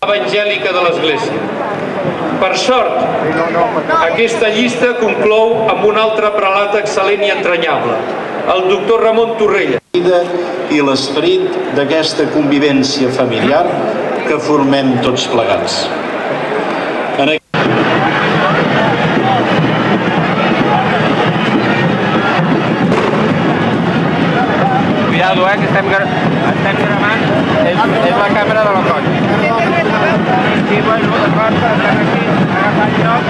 evangèlica de l'Església. Per sort, aquesta llista conclou amb un altre prelat excel·lent i entranyable, el doctor Ramon Torrella. I l'esperit d'aquesta convivència familiar que formem tots plegats. Cuidado, que estem gravant, és la càmera de la colla. Sí, bueno, d'acord, estem aquí agafant lloc.